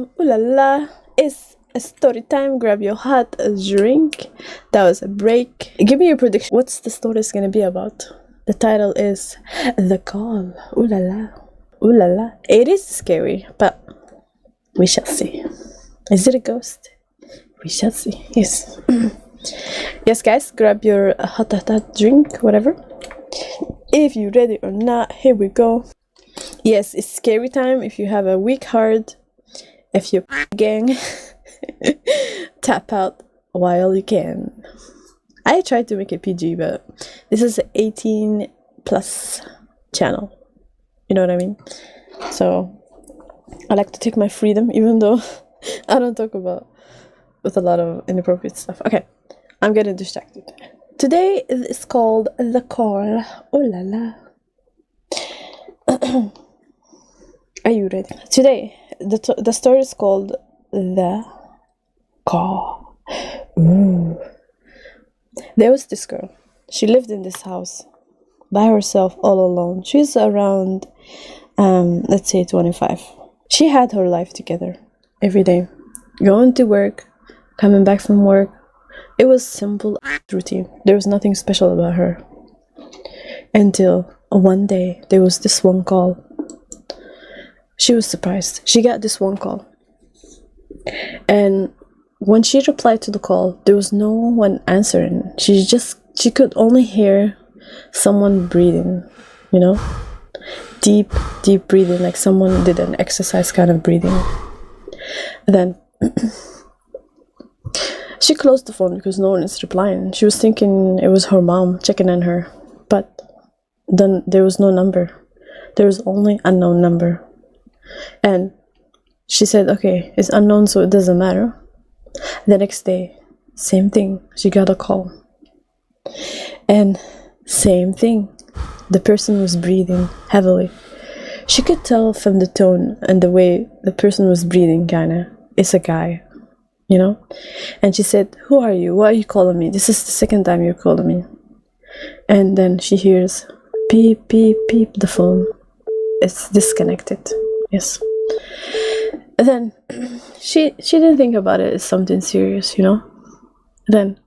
Ooh la la, it's a story time. Grab your hot drink. That was a break. Give me your prediction. What's the story is gonna be about? The title is The Call. Ooh la la. Ooh la la. It is scary, but we shall see. Is it a ghost? We shall see. Yes. Yes, guys, grab your hot drink, whatever. If you're ready or not, here we go. Yes, it's scary time. If you have a weak heart, if you're gang, tap out while you can. I tried to make it PG, but this is an 18 plus channel. You know what I mean? So I like to take my freedom, even though I don't talk about with a lot of inappropriate stuff. Okay, I'm getting distracted. Today is called The Call. Oh la la. Are you ready? Today, the story is called The Call. Ooh. There was this girl. She lived in this house by herself, all alone. She's around, let's say 25. She had her life together every day. Going to work, coming back from work. It was simple routine. There was nothing special about her. Until one day, there was this one call. She was surprised. She got this one call. And when she replied to the call, there was no one answering. She could only hear someone breathing, you know? Deep breathing, like someone did an exercise kind of breathing. And then she closed the phone because no one is replying. She was thinking it was her mom checking on her. But then there was no number. There was only unknown number. And she said, okay, it's unknown, so it doesn't matter. The next day, same thing. She got a call. And same thing. The person was breathing heavily. She could tell from the tone and the way the person was breathing, kinda. It's a guy, you know? And she said, who are you? Why are you calling me? This is the second time you're calling me. And then she hears, beep, beep, beep, the phone. It's disconnected. Yes. And then she didn't think about it as something serious, you know? Then,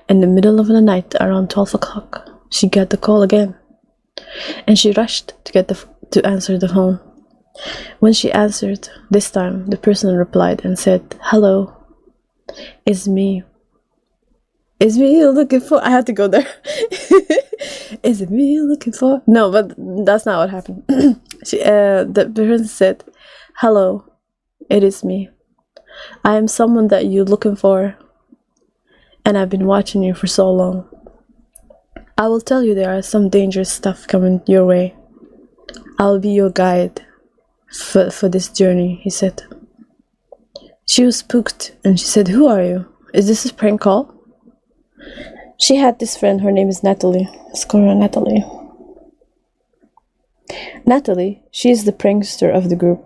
in the middle of the night, around 12 o'clock, she got the call again. And she rushed to answer the phone. When she answered, this time, the person replied and said, hello, it's me. It's me you're looking for? I have to go there. Is it me you're looking for? No, but that's not what happened. The person said, hello, it is me. I am someone that you're looking for, and I've been watching you for so long. I will tell you there are some dangerous stuff coming your way. I'll be your guide for this journey, he said. She was spooked, and she said, who are you? Is this a prank call? She had this friend, her name is Natalie. Let's call her Natalie. Natalie, she is the prankster of the group.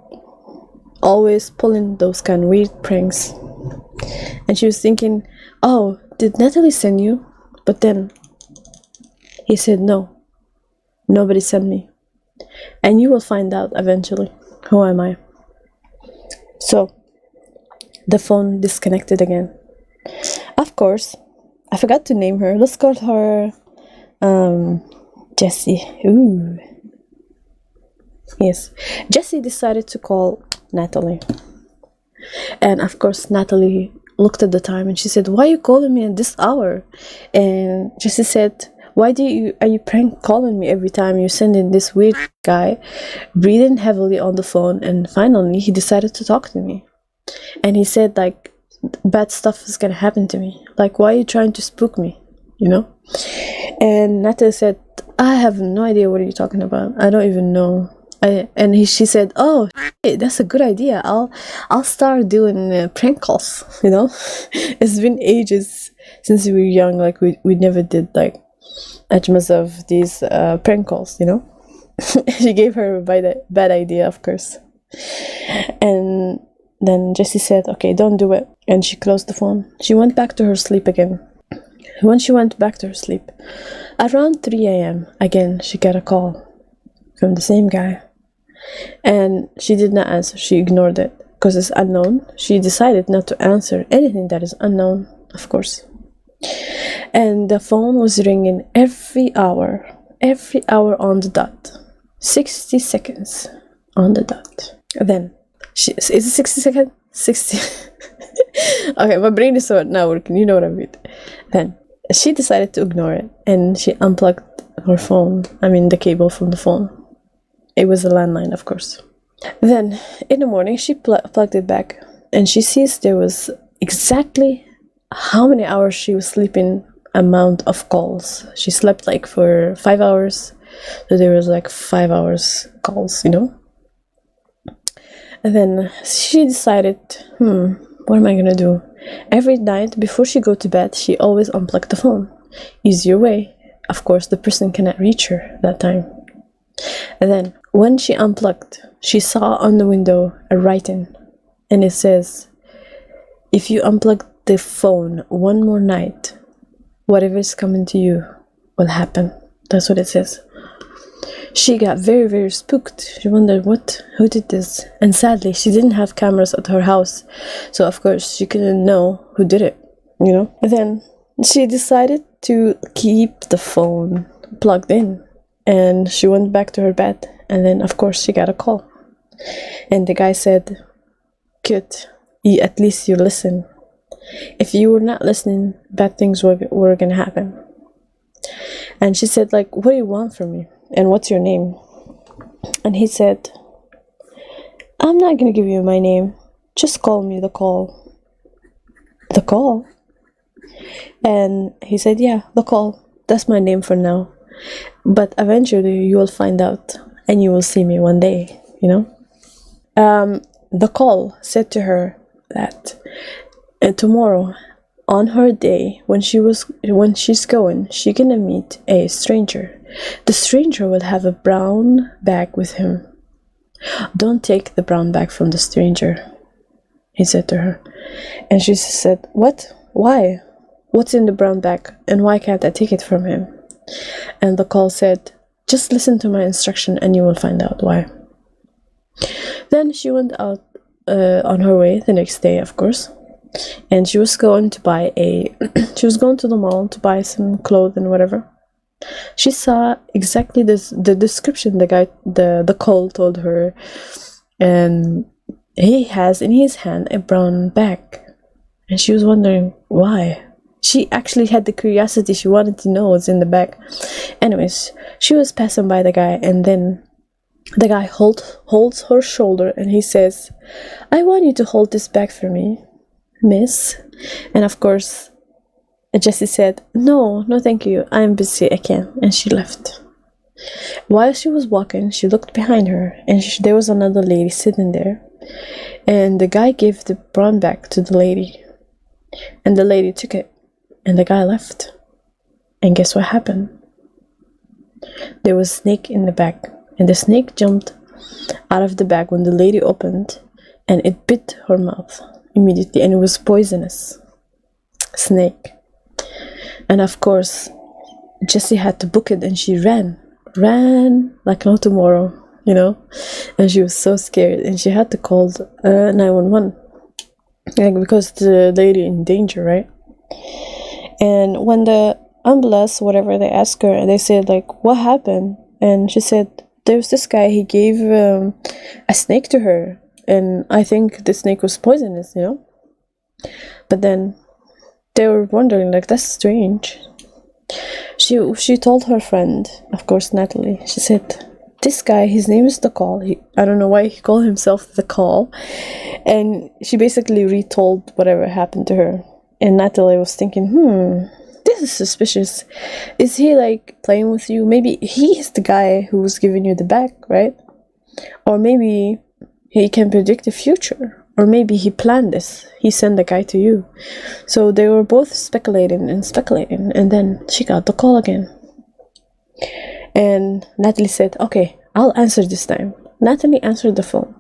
Always pulling those kind of weird pranks. And she was thinking, oh, did Natalie send you? But then he said, no, nobody sent me. And you will find out eventually. Who am I? So, the phone disconnected again. Of course, I forgot to name her. Let's call her Jessie. Ooh. Yes. Jessie decided to call Natalie. And of course, Natalie looked at the time and she said, why are you calling me at this hour? And Jessie said, why are you prank calling me every time you're sending this weird guy breathing heavily on the phone? And finally, he decided to talk to me. And he said, like, bad stuff is gonna happen to me. Like, why are you trying to spook me? You know? And Natalie said, I have no idea what you're talking about. I don't even know. She said, oh, that's a good idea. I'll start doing prank calls, you know? It's been ages since we were young. Like, we never did, like, as much of these prank calls, you know? She gave her a bad idea, of course. And then Jessie said, okay, don't do it. And she closed the phone. She went back to her sleep again. When she went back to her sleep, around 3 a.m., again, she got a call from the same guy. And she did not answer. She ignored it. because it's unknown, she decided not to answer anything that is unknown, of course. And the phone was ringing every hour on the dot. 60 seconds on the dot. Then, is it 60 seconds? 60. Okay, my brain is not working, you know what I mean. Then, she decided to ignore it, and she unplugged her phone, the cable from the phone. It was a landline, of course. Then, in the morning, she plugged it back, and she sees there was exactly how many hours she was sleeping, amount of calls. She slept like for 5 hours, so there was like 5 hours calls, And then she decided, what am I gonna do? Every night before she go to bed, she always unplugged the phone. Easier way. Of course, the person cannot reach her that time. And then when she unplugged, she saw on the window a writing, and it says, if you unplug the phone one more night, whatever is coming to you will happen. That's what it says. She got very, very spooked. She wondered who did this? And sadly, she didn't have cameras at her house, so of course she couldn't know who did it, Then she decided to keep the phone plugged in, and she went back to her bed, and then of course she got a call. And the guy said, good, at least you listen. If you were not listening, bad things were gonna happen. And she said, like, what do you want from me? And what's your name? And he said, I'm not gonna give you my name. Just call me The Call. The Call? And he said, yeah, The Call. That's my name for now. But eventually you will find out, and you will see me one day, The Call said to her that tomorrow, on her day, when she's going, she's gonna meet a stranger. The stranger will have a brown bag with him. Don't take the brown bag from the stranger, he said to her. And she said, what? Why? What's in the brown bag, and why can't I take it from him? And The Call said, just listen to my instruction and you will find out why. Then she went out on her way the next day, of course. And she was going to the mall to buy some clothes and whatever. She saw exactly the description the Call told her, and he has in his hand a brown bag, and she was wondering why. She actually had the curiosity. She wanted to know what's in the bag. Anyways, she was passing by the guy, and then the guy holds her shoulder, and he says, I want you to hold this bag for me, miss. And of course, Jessie said, no, thank you, I'm busy, I can't. And she left. While she was walking, she looked behind her, and there was another lady sitting there. And the guy gave the brown bag to the lady, and the lady took it, and the guy left. And guess what happened? There was a snake in the bag, and the snake jumped out of the bag when the lady opened, and it bit her mouth immediately, and it was poisonous snake. And of course, Jessie had to book it, and she ran like no tomorrow, and she was so scared, and she had to call 911, because the lady in danger, right? And when the ambulance, whatever, they asked her, and they said, like, what happened? And she said, there's this guy, he gave a snake to her, and I think the snake was poisonous, But then they were wondering, like, that's strange. She told her friend, of course, Natalie, she said, this guy, his name is The Call. I don't know why he called himself The Call. And she basically retold whatever happened to her. And Natalie was thinking, this is suspicious. Is he, like, playing with you? Maybe he is the guy who was giving you the bag, right? Or maybe he can predict the future. Or maybe he planned this. He sent the guy to you. So they were both speculating. And then she got the call again. And Natalie said, okay, I'll answer this time. Natalie answered the phone.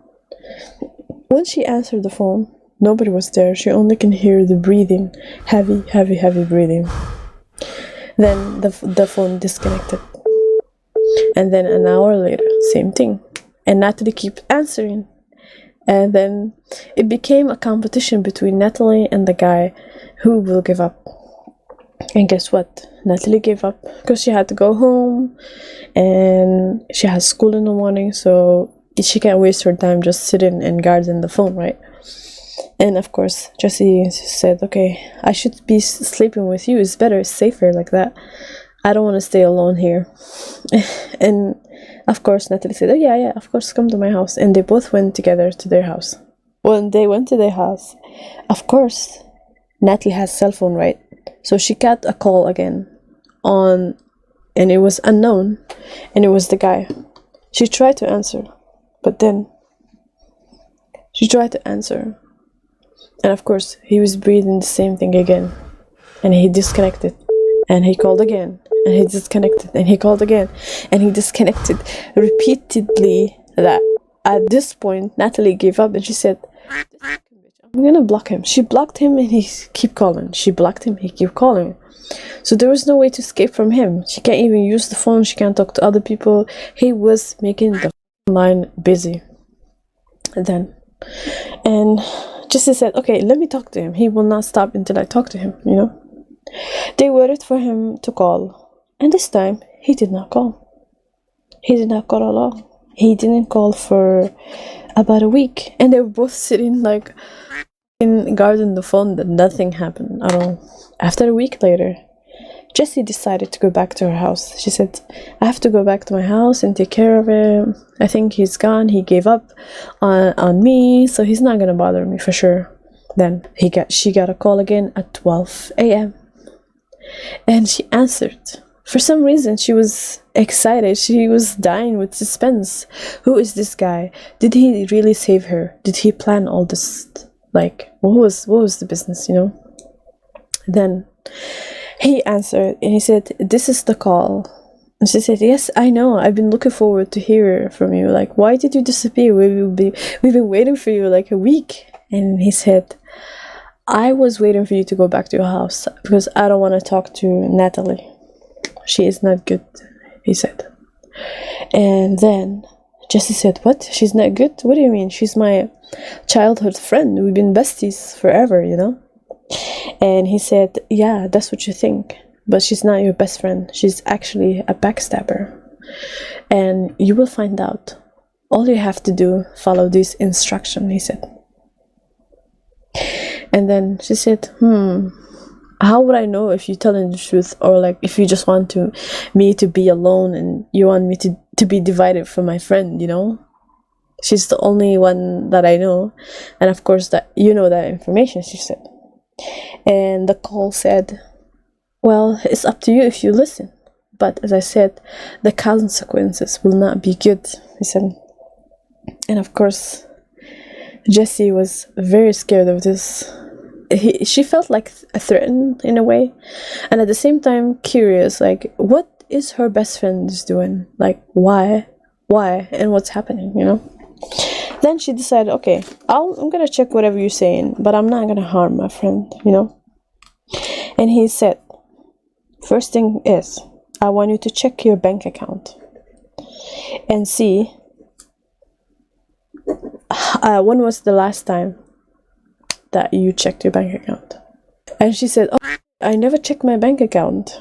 When she answered the phone, nobody was there. She only can hear the breathing. Heavy breathing. Then the phone disconnected. And then an hour later, same thing. And Natalie kept answering. And then it became a competition between Natalie and the guy who will give up. And guess what? Natalie gave up because she had to go home and she has school in the morning, so she can't waste her time just sitting and guarding the phone, right? And of course, Jesse said, okay, I should be sleeping with you. It's better, it's safer like that. I don't want to stay alone here. And of course, Natalie said, oh yeah, of course, come to my house. And they both went together to their house. When they went to their house, of course, Natalie has cell phone, right? So she got a call again and it was unknown, and it was the guy. She tried to answer, but then she tried to answer. And of course, he was breathing the same thing again. And he disconnected. And he called again. And he disconnected. And he called again. And he disconnected repeatedly. That at this point, Natalie gave up and she said, I'm gonna block him. She blocked him and he keep calling. She blocked him, he keep calling. So there was no way to escape from him. She can't even use the phone. She can't talk to other people. He was making the line busy. And Jesse said, okay, let me talk to him. He will not stop until I talk to him, you know. They waited for him to call. And this time, he did not call. He did not call at all. He didn't call for about a week. And they were both sitting like in guarding the phone, that nothing happened at all. After a week later, Jessie decided to go back to her house. She said, I have to go back to my house and take care of him. I think he's gone. He gave up on me, so he's not gonna bother me for sure. Then she got a call again at 12 a.m. and she answered. For some reason, she was excited. She was dying with suspense. Who is this guy? Did he really save her? Did he plan all this? Like, what was the business, you know? Then he answered and he said, this is the call. And she said, yes, I know. I've been looking forward to hear from you. Like, why did you disappear? We've been waiting for you like a week. And he said, I was waiting for you to go back to your house because I don't want to talk to Natalie. She is not good, he said. And then Jessie said, what? She's not good? What do you mean? She's my childhood friend. We've been besties forever, you know? And he said, yeah, that's what you think. But she's not your best friend. She's actually a backstabber. And you will find out. All you have to do, follow this instruction, he said. And then she said, how would I know if you're telling the truth, or like if you just want me to be alone and you want me to be divided from my friend, you know? She's the only one that I know. And of course that you know that information, she said. And the call said, well, it's up to you if you listen. But as I said, the consequences will not be good, he said. And of course, Jessie was very scared of this. She felt like threatened in a way, and at the same time curious, like what is her best friend doing, like why and what's happening, you know. Then she decided, okay, I'm gonna check whatever you're saying, but I'm not gonna harm my friend, you know. And he said, first thing is, I want you to check your bank account and see when was the last time that you checked your bank account. And she said, oh, I never checked my bank account.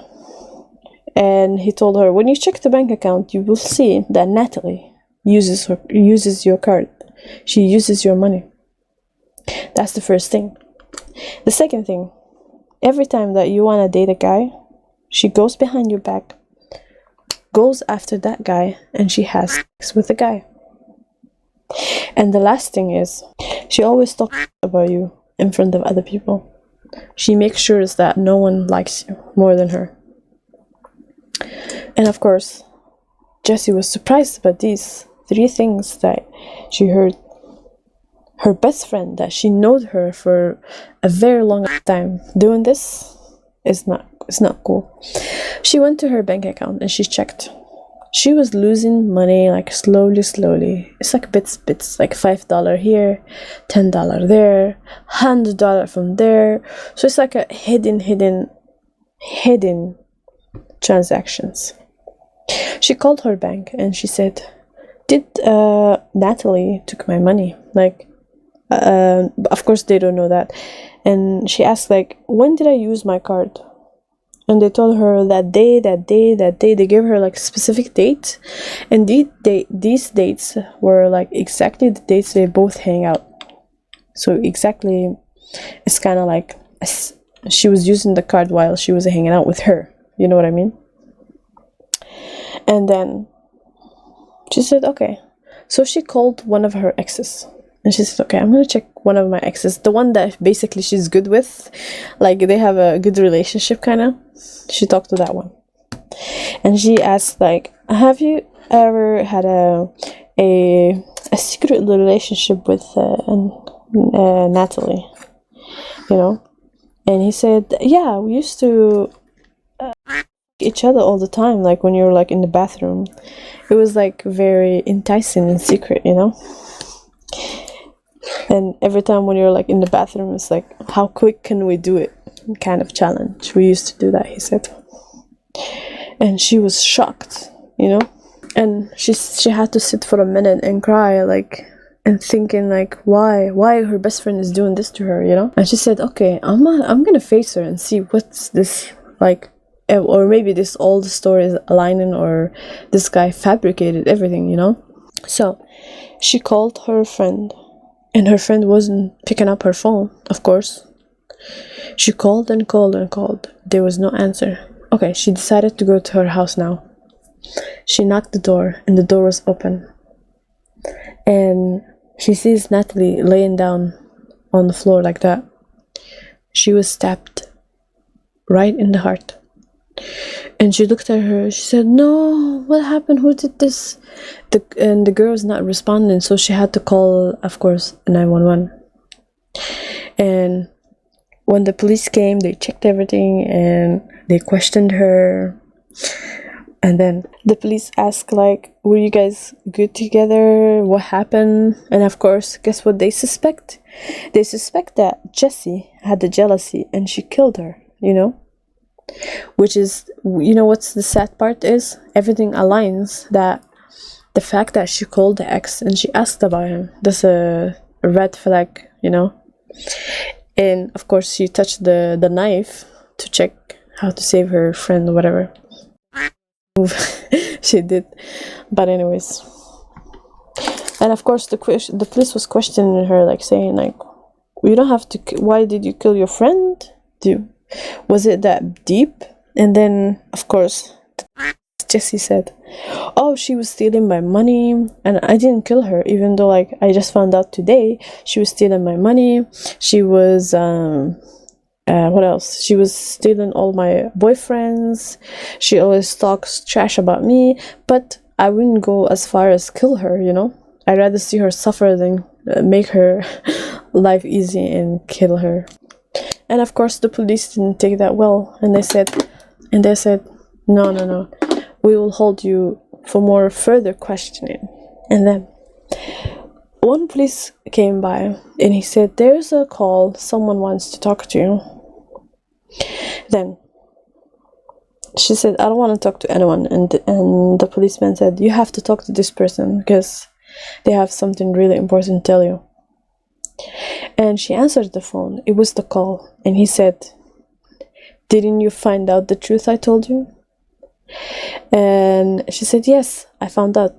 And he told her, when you check the bank account, you will see that Natalie uses your card. She uses your money. That's the first thing. The second thing, every time that you want to date a guy, she goes behind your back, goes after that guy, and she has sex with the guy. And the last thing is, she always talks about you in front of other people. She makes sure that no one likes you more than her. And of course, Jessie was surprised about these 3 things that she heard. Her best friend, that she knows her for a very long time, doing this is not cool. She went to her bank account and she checked. She was losing money like slowly. It's like bits, like $5 here, $10 there, $100 from there. So it's like a hidden transactions. She called her bank and she said, did Natalie took my money? Like, But of course, they don't know that. And she asked, like, when did I use my card? And they told her that day. They gave her like specific dates, and these dates were like exactly the dates they both hang out. So exactly, it's kind of like she was using the card while she was hanging out with her. You know what I mean? And then she said, okay. So she called one of her exes. And she said, okay, I'm going to check one of my exes. The one that basically she's good with. Like, they have a good relationship, kind of. She talked to that one. And she asked, like, have you ever had a secret relationship with Natalie? You know? And he said, yeah, we used to each other all the time. Like, when you were, like, in the bathroom. It was, like, very enticing and secret, you know? And every time when you're like in the bathroom, it's like, how quick can we do it? Kind of challenge. We used to do that, he said. And she was shocked, you know? And she had to sit for a minute and cry, like, and thinking like, why her best friend is doing this to her, you know? And she said, okay, I'm gonna face her and see what's this like, or maybe this all the story is aligning, or this guy fabricated everything, you know? So she called her friend. And her friend wasn't picking up her phone, of course. She called and called and called. There was no answer. Okay, she decided to go to her house now. She knocked the door, and the door was open. And she sees Natalie laying down on the floor like that. She was stabbed right in the heart. And she looked at her. She said, no, what happened? Who did this? And the girl was not responding, so she had to call, of course, 911. And when the police came, they checked everything and they questioned her. And then the police asked, like, were you guys good together? What happened? And of course, guess what they suspect? They suspect that Jessie had the jealousy and she killed her, you know? Which is, you know what's the sad part is? Everything aligns, that the fact that she called the ex and she asked about him, that's a red flag, you know? And of course she touched the knife to check how to save her friend or whatever. She did. But anyways. And of course the police was questioning her, like saying like, you don't have to, why did you kill your friend? Was it that deep? And then, of course, Jessie said, oh, she was stealing my money, and I didn't kill her, even though, like, I just found out today she was stealing my money. She was, what else? She was stealing all my boyfriends. She always talks trash about me, but I wouldn't go as far as kill her, you know? I'd rather see her suffer than make her life easy and kill her. And of course the police didn't take that well, and they said, no, we will hold you for more further questioning. And then one police came by and he said, there's a call, someone wants to talk to you. Then she said, I don't want to talk to anyone. And the policeman said, you have to talk to this person because they have something really important to tell you. And she answered the phone. It was the call. And he said, didn't you find out the truth I told you? And she said, yes, I found out.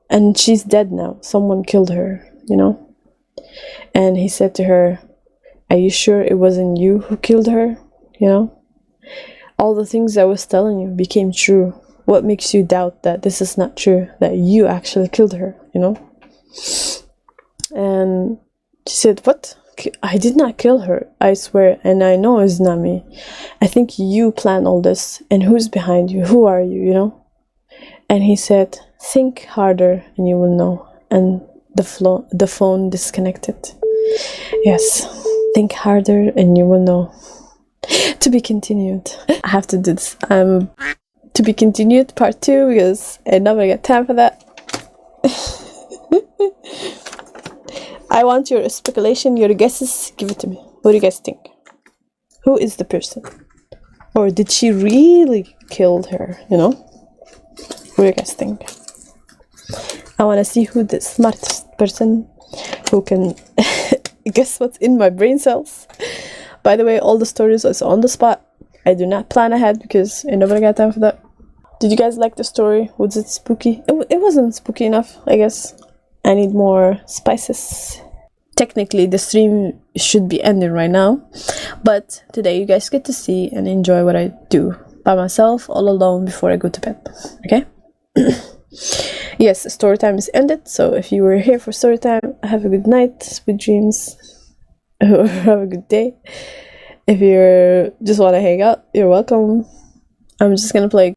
And she's dead now. Someone killed her, you know? And he said to her, are you sure it wasn't you who killed her? You know? All the things I was telling you became true. What makes you doubt that this is not true? That you actually killed her, you know? And she said, what? I did not kill her, I swear, and I know it's not me. I think you planned all this, and who's behind you? Who are you, you know? And he said, think harder and you will know. And the phone disconnected. Yes, think harder and you will know. To be continued. I have to do this. To be continued part 2 because I never get time for that. I want your speculation, your guesses. Give it to me. What do you guys think? Who is the person? Or did she really kill her, you know? What do you guys think? I want to see who the smartest person who can Guess what's in my brain cells? By the way, all the stories is on the spot. I do not plan ahead because ain't nobody got time for that. Did you guys like the story? Was it spooky? It wasn't spooky enough, I guess. I need more spices. Technically, the stream should be ending right now, but today you guys get to see and enjoy what I do by myself, all alone, before I go to bed. Okay? Yes, story time is ended, so if you were here for story time, have a good night, sweet dreams, or have a good day. If you just want to hang out, you're welcome. I'm just gonna play